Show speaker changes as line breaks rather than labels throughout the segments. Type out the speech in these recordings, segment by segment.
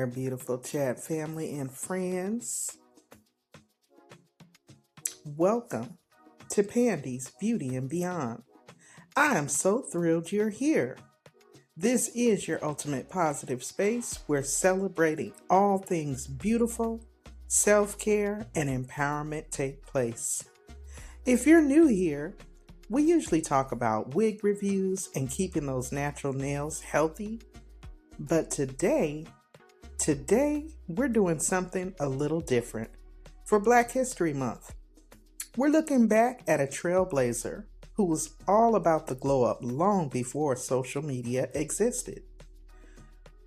there, beautiful chat family and friends. Welcome to Pandy's Beauty and Beyond. I am so thrilled you're here. This is your ultimate positive space where celebrating all things beautiful, self-care, and empowerment take place. If you're new here, we usually talk about wig reviews and keeping those natural nails healthy. But today, we're doing something a little different. For Black History Month, we're looking back at a trailblazer who was all about the glow up long before social media existed.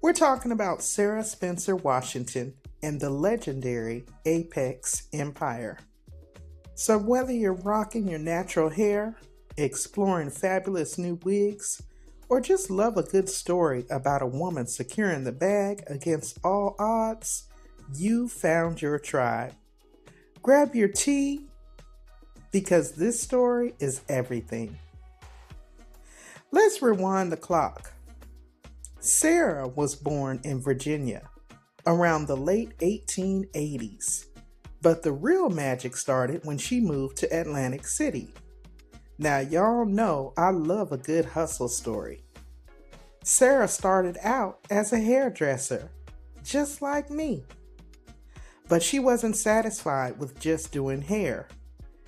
We're talking about Sarah Spencer Washington and the legendary Apex Empire. So whether you're rocking your natural hair, exploring fabulous new wigs, or just love a good story about a woman securing the bag against all odds, you found your tribe. Grab your tea, because this story is everything. Let's rewind the clock. Sarah was born in Virginia around the late 1880s, but the real magic started when she moved to Atlantic City. Now, y'all know I love a good hustle story. Sarah started out as a hairdresser, just like me. But she wasn't satisfied with just doing hair.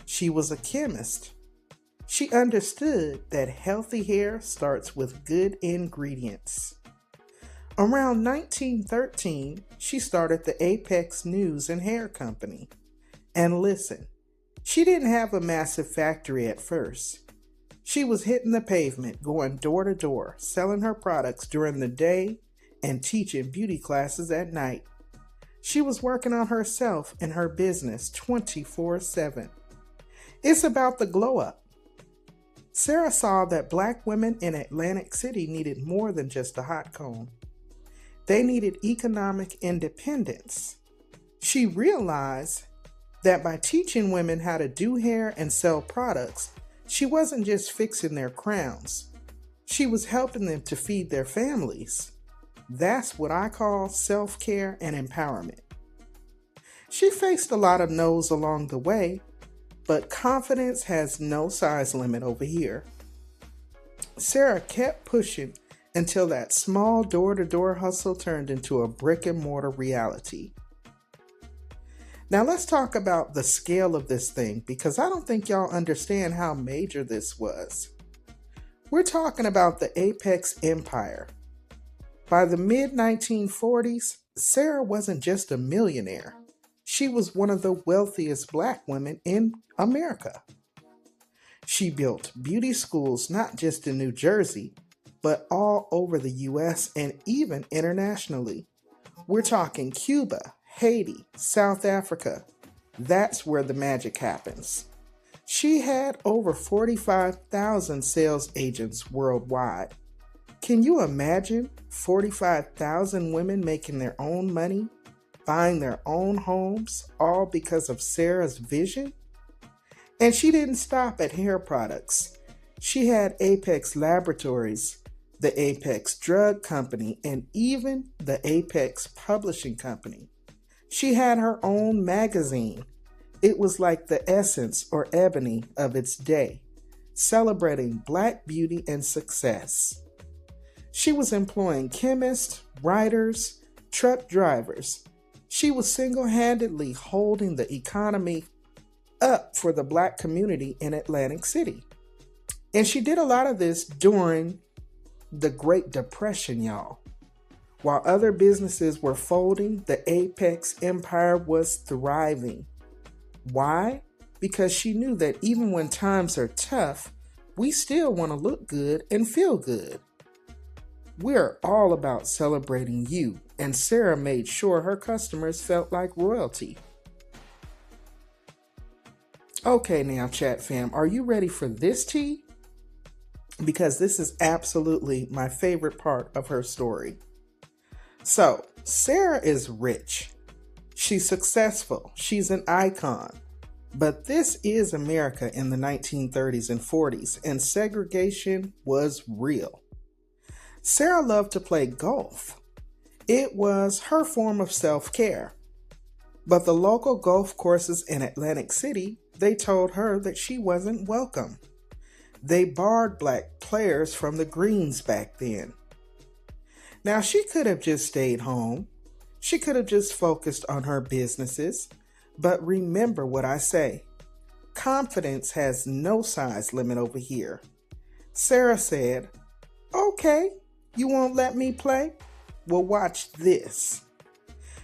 She was a chemist. She understood that healthy hair starts with good ingredients. Around 1913, she started the Apex News and Hair Company. And listen, she didn't have a massive factory at first. She was hitting the pavement, going door to door, selling her products during the day and teaching beauty classes at night. She was working on herself and her business 24/7. It's about the glow up. Sarah saw that Black women in Atlantic City needed more than just a hot comb. They needed economic independence. She realized that by teaching women how to do hair and sell products, she wasn't just fixing their crowns. She was helping them to feed their families. That's what I call self-care and empowerment. She faced a lot of no's along the way, but confidence has no size limit over here. Sarah kept pushing until that small door-to-door hustle turned into a brick-and-mortar reality. Now let's talk about the scale of this thing, because I don't think y'all understand how major this was. We're talking about the Apex Empire. By the mid-1940s, Sarah wasn't just a millionaire. She was one of the wealthiest Black women in America. She built beauty schools not just in New Jersey, but all over the US and even internationally. We're talking Cuba, Haiti, South Africa. That's where the magic happens. She had over 45,000 sales agents worldwide. Can you imagine 45,000 women making their own money, buying their own homes, all because of Sarah's vision? And she didn't stop at hair products. She had Apex Laboratories, the Apex Drug Company, and even the Apex Publishing Company. She had her own magazine. It was like the Essence or Ebony of its day, celebrating Black beauty and success. She was employing chemists, writers, truck drivers. She was single-handedly holding the economy up for the Black community in Atlantic City. And she did a lot of this during the Great Depression, y'all. While other businesses were folding, the Apex Empire was thriving. Why? Because she knew that even when times are tough, we still want to look good and feel good. We're all about celebrating you, and Sarah made sure her customers felt like royalty. Okay now, chat fam, are you ready for this tea? Because this is absolutely my favorite part of her story. So, Sarah is rich. She's successful. She's an icon. But this is America in the 1930s and 40s, and segregation was real. Sarah loved to play golf. It was her form of self-care. But the local golf courses in Atlantic City, they told her that she wasn't welcome. They barred black players from the greens back then. Now, she could have just stayed home. She could have just focused on her businesses. But remember what I say. Confidence has no size limit over here. Sarah said, "Okay, you won't let me play? Well, watch this."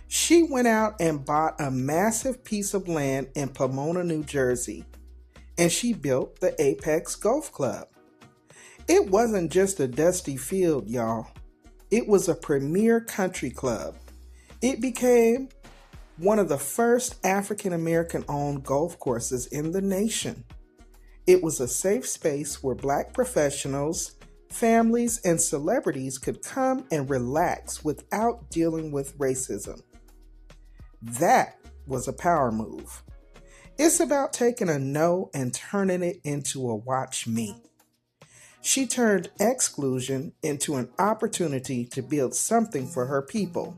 She went out and bought a massive piece of land in Pomona, New Jersey, and she built the Apex Golf Club. It wasn't just a dusty field, y'all. It was a premier country club. It became one of the first African American owned golf courses in the nation. It was a safe space where black professionals, families, and celebrities could come and relax without dealing with racism. That was a power move. It's about taking a no and turning it into a watch me. She turned exclusion into an opportunity to build something for her people.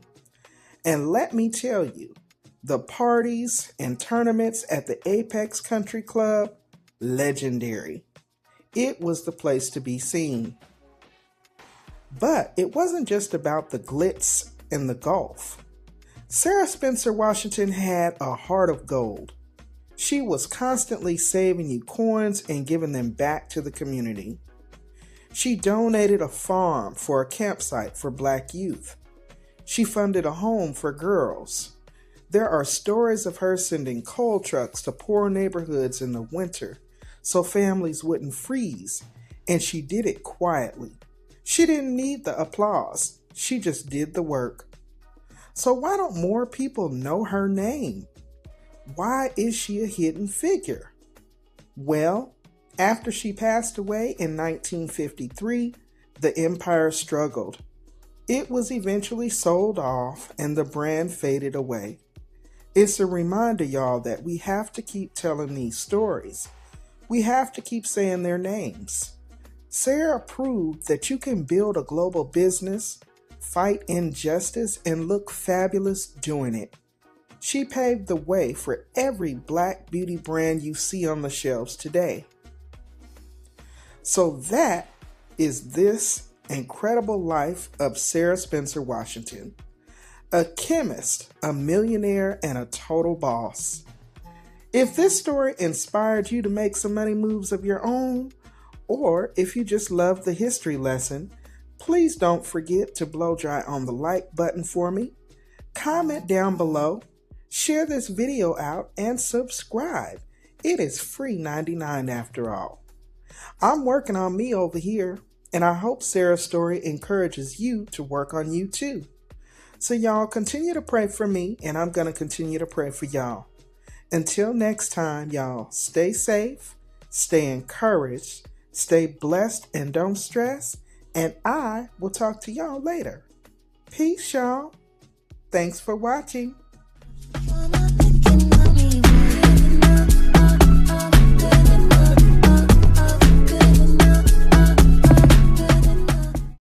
And let me tell you, the parties and tournaments at the Apex Country Club, legendary. It was the place to be seen. But it wasn't just about the glitz and the golf. Sarah Spencer Washington had a heart of gold. She was constantly saving you coins and giving them back to the community. She donated a farm for a campsite for black youth. She funded a home for girls. There are stories of her sending coal trucks to poor neighborhoods in the winter so families wouldn't freeze, and she did it quietly. She didn't need the applause. She just did the work. So why don't more people know her name? Why is she a hidden figure? Well, after she passed away in 1953, the empire struggled. It was eventually sold off and the brand faded away. It's a reminder, y'all, that we have to keep telling these stories. We have to keep saying their names. Sarah proved that you can build a global business, fight injustice, and look fabulous doing it. She paved the way for every black beauty brand you see on the shelves today. So that is this incredible life of Sarah Spencer Washington. A chemist, a millionaire, and a total boss. If this story inspired you to make some money moves of your own, or if you just love the history lesson, please don't forget to blow dry on the like button for me. Comment down below, share this video out, and subscribe. It is free 99 after all. I'm working on me over here, and I hope Sarah's story encourages you to work on you too. So y'all continue to pray for me, and I'm going to continue to pray for y'all. Until next time, y'all, stay safe, stay encouraged, stay blessed, and don't stress. And I will talk to y'all later. Peace, y'all. Thanks for watching.